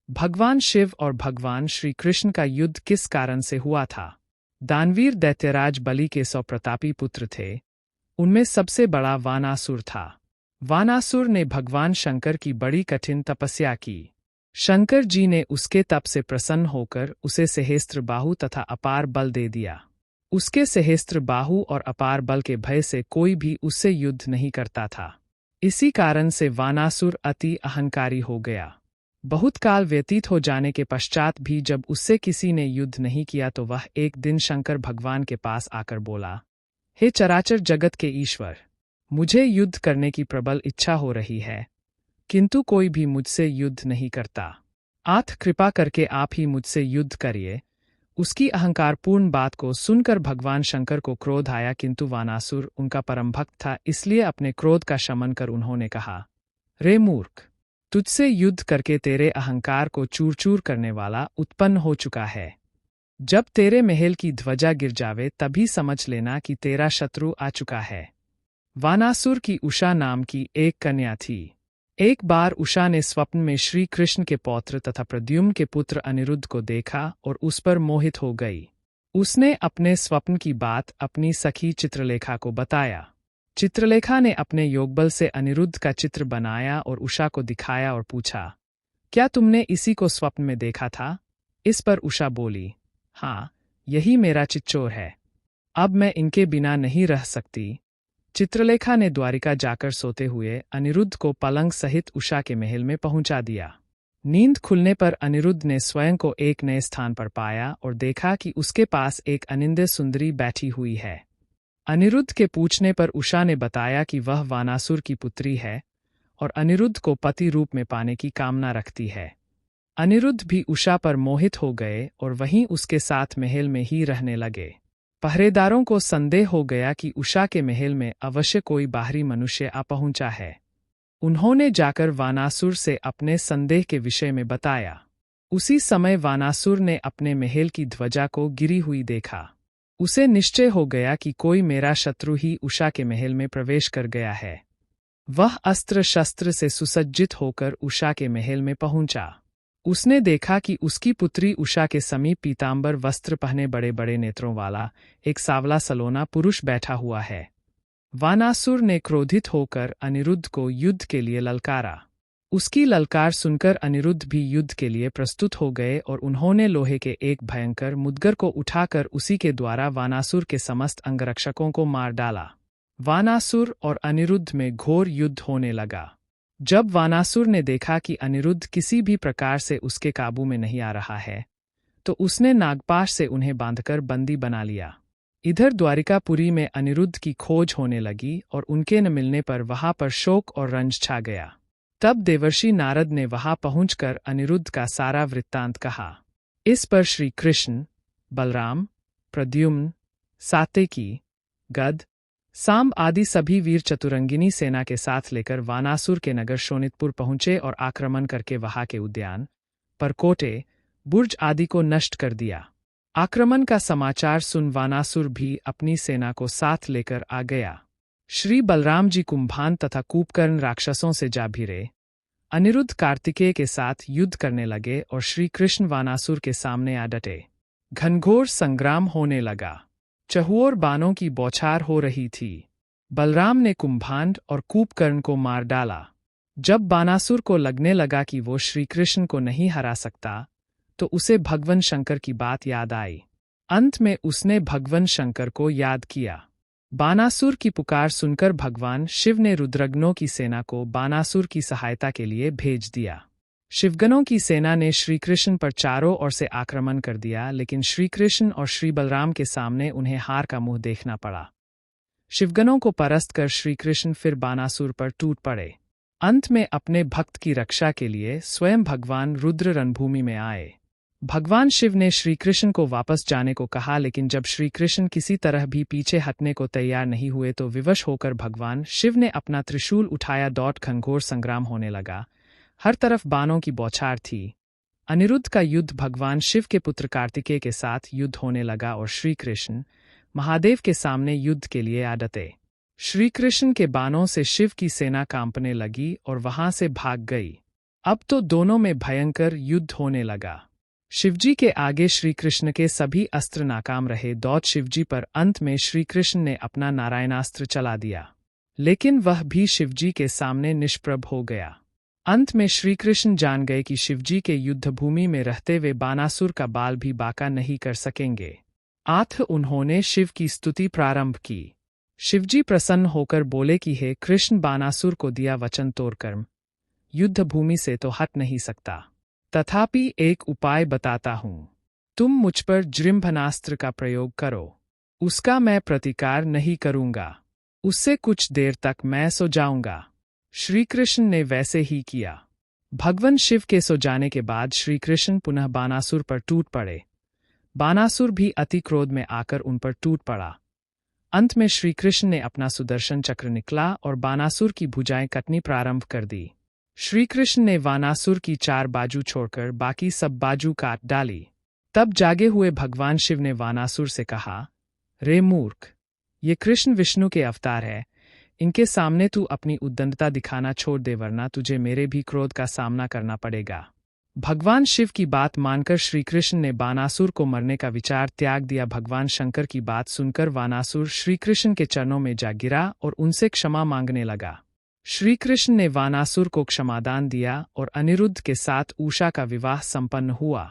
भगवान शिव और भगवान श्री कृष्ण का युद्ध किस कारण से हुआ था? दानवीर दैत्यराज बलि के 100 प्रतापी पुत्र थे। उनमें सबसे बड़ा वानासुर था। वानासुर ने भगवान शंकर की बड़ी कठिन तपस्या की। शंकर जी ने उसके तप से प्रसन्न होकर उसे सहस्त्र बाहु तथा अपार बल दे दिया। उसके सहस्त्र बाहु और अपार बल के भय से कोई भी उससे युद्ध नहीं करता था। इसी कारण से वानासुर अति अहंकारी हो गया। बहुत काल व्यतीत हो जाने के पश्चात भी जब उससे किसी ने युद्ध नहीं किया तो वह एक दिन शंकर भगवान के पास आकर बोला, हे चराचर जगत के ईश्वर, मुझे युद्ध करने की प्रबल इच्छा हो रही है, किंतु कोई भी मुझसे युद्ध नहीं करता। आथ कृपा करके आप ही मुझसे युद्ध करिए। उसकी अहंकारपूर्ण बात को सुनकर भगवान शंकर को क्रोध आया, किंतु वानासुर उनका परम भक्त था, इसलिए अपने क्रोध का शमन कर उन्होंने कहा, रे मूर्ख, तुझसे युद्ध करके तेरे अहंकार को चूर चूर करने वाला उत्पन्न हो चुका है। जब तेरे महल की ध्वजा गिर जावे तभी समझ लेना कि तेरा शत्रु आ चुका है। वानासुर की उषा नाम की एक कन्या थी। एक बार उषा ने स्वप्न में श्री कृष्ण के पौत्र तथा प्रद्युम्न के पुत्र अनिरुद्ध को देखा और उस पर मोहित हो गई। उसने अपने स्वप्न की बात अपनी सखी चित्रलेखा को बताया। चित्रलेखा ने अपने योगबल से अनिरुद्ध का चित्र बनाया और उषा को दिखाया और पूछा, क्या तुमने इसी को स्वप्न में देखा था? इस पर उषा बोली, हाँ, यही मेरा चिच्चोर है। अब मैं इनके बिना नहीं रह सकती। चित्रलेखा ने द्वारिका जाकर सोते हुए अनिरुद्ध को पलंग सहित उषा के महल में पहुंचा दिया। नींद खुलने पर अनिरुद्ध ने स्वयं को एक नए स्थान पर पाया और देखा कि उसके पास एक अनिंद्य सुंदरी बैठी हुई है। अनिरुद्ध के पूछने पर उषा ने बताया कि वह वानासुर की पुत्री है और अनिरुद्ध को पति रूप में पाने की कामना रखती है। अनिरुद्ध भी उषा पर मोहित हो गए और वहीं उसके साथ महल में ही रहने लगे। पहरेदारों को संदेह हो गया कि उषा के महल में अवश्य कोई बाहरी मनुष्य आ पहुंचा है। उन्होंने जाकर वानासुर से अपने संदेह के विषय में बताया। उसी समय वानासुर ने अपने महल की ध्वजा को गिरी हुई देखा। उसे निश्चय हो गया कि कोई मेरा शत्रु ही उषा के महल में प्रवेश कर गया है। वह अस्त्र शस्त्र से सुसज्जित होकर उषा के महल में पहुंचा। उसने देखा कि उसकी पुत्री उषा के समीप पीतांबर वस्त्र पहने बड़े बड़े नेत्रों वाला एक सावला सलोना पुरुष बैठा हुआ है। वानासुर ने क्रोधित होकर अनिरुद्ध को युद्ध के लिए ललकारा। उसकी ललकार सुनकर अनिरुद्ध भी युद्ध के लिए प्रस्तुत हो गए और उन्होंने लोहे के एक भयंकर मुद्गर को उठाकर उसी के द्वारा वानासुर के समस्त अंगरक्षकों को मार डाला। वानासुर और अनिरुद्ध में घोर युद्ध होने लगा। जब वानासुर ने देखा कि अनिरुद्ध किसी भी प्रकार से उसके काबू में नहीं आ रहा है, तो उसने नागपाश से उन्हें बांधकर बंदी बना लिया। इधर द्वारिकापुरी में अनिरुद्ध की खोज होने लगी और उनके न मिलने पर वहां पर शोक और रंज छा गया। तब देवर्षि नारद ने वहां पहुंचकर अनिरुद्ध का सारा वृत्तांत कहा। इस पर श्री कृष्ण, बलराम, प्रद्युम्न, सात्यकी, गद, सांब आदि सभी वीर चतुरंगिनी सेना के साथ लेकर वानासुर के नगर शोणितपुर पहुंचे और आक्रमण करके वहां के उद्यान, परकोटे, बुर्ज आदि को नष्ट कर दिया। आक्रमण का समाचार सुन वानासुर भी अपनी सेना को साथ लेकर आ गया। श्री बलराम जी कुंभान तथा कूपकर्ण राक्षसों से जा भिड़े। अनिरुद्ध कार्तिकेय के साथ युद्ध करने लगे और श्री कृष्ण वानासुर के सामने आ डटे। घनघोर संग्राम होने लगा। चहुओर बाणों की बौछार हो रही थी। बलराम ने कुंभांड और कूपकर्ण को मार डाला। जब वानासुर को लगने लगा कि वो श्री कृष्ण को नहीं हरा सकता, तो उसे भगवान शंकर की बात याद आई। अंत में उसने भगवान शंकर को याद किया। बानासुर की पुकार सुनकर भगवान शिव ने रुद्रगणों की सेना को बानासुर की सहायता के लिए भेज दिया। शिवगणों की सेना ने श्री कृष्ण पर चारों ओर से आक्रमण कर दिया, लेकिन श्री कृष्ण और श्री बलराम के सामने उन्हें हार का मुंह देखना पड़ा। शिवगणों को परास्त कर श्री कृष्ण फिर बानासुर पर टूट पड़े। अंत में अपने भक्त की रक्षा के लिए स्वयं भगवान रुद्र रणभूमि में आए। भगवान शिव ने श्री कृष्ण को वापस जाने को कहा, लेकिन जब श्री कृष्ण किसी तरह भी पीछे हटने को तैयार नहीं हुए तो विवश होकर भगवान शिव ने अपना त्रिशूल उठाया। घनघोर संग्राम होने लगा। हर तरफ बाणों की बौछार थी। अनिरुद्ध का युद्ध भगवान शिव के पुत्र कार्तिकेय के साथ युद्ध होने लगा और श्री कृष्ण महादेव के सामने युद्ध के लिए आ डटे। श्री कृष्ण के बाणों से शिव की सेना कांपने लगी और वहां से भाग गई। अब तो दोनों में भयंकर युद्ध होने लगा। शिवजी के आगे श्री कृष्ण के सभी अस्त्र नाकाम रहे। दौत शिवजी पर अंत में श्री कृष्ण ने अपना नारायणास्त्र चला दिया, लेकिन वह भी शिवजी के सामने निष्प्रभ हो गया। अंत में श्री कृष्ण जान गए कि शिवजी के युद्धभूमि में रहते वे बानासुर का बाल भी बांका नहीं कर सकेंगे। आथ उन्होंने शिव की स्तुति प्रारंभ की। शिवजी प्रसन्न होकर बोले कि हे कृष्ण, बानासुर को दिया वचन तोड़कर युद्धभूमि से तो हट नहीं सकता, तथापि एक उपाय बताता हूँ। तुम मुझ पर जृंभनास्त्र का प्रयोग करो, उसका मैं प्रतिकार नहीं करूँगा। उससे कुछ देर तक मैं सो जाऊँगा। श्री कृष्ण ने वैसे ही किया। भगवान शिव के सो जाने के बाद श्री कृष्ण पुनः बानासुर पर टूट पड़े। बानासुर भी अति क्रोध में आकर उन पर टूट पड़ा। अंत में श्री कृष्ण ने अपना सुदर्शन चक्र निकला और बानासुर की भुजाएं कटनी प्रारंभ कर दी। श्री कृष्ण ने बानासुर की 4 बाजू छोड़कर बाकी सब बाजू काट डाली। तब जागे हुए भगवान शिव ने बानासुर से कहा, रे मूर्ख, ये कृष्ण विष्णु के अवतार है, इनके सामने तू अपनी उद्दंडता दिखाना छोड़ दे, वरना तुझे मेरे भी क्रोध का सामना करना पड़ेगा। भगवान शिव की बात मानकर श्री कृष्ण ने बानासुर को मरने का विचार त्याग दिया। भगवान शंकर की बात सुनकर बानासुर श्री कृष्ण के चरणों में जा गिरा और उनसे क्षमा मांगने लगा। श्री कृष्ण ने बानासुर को क्षमादान दिया और अनिरुद्ध के साथ उषा का विवाह संपन्न हुआ।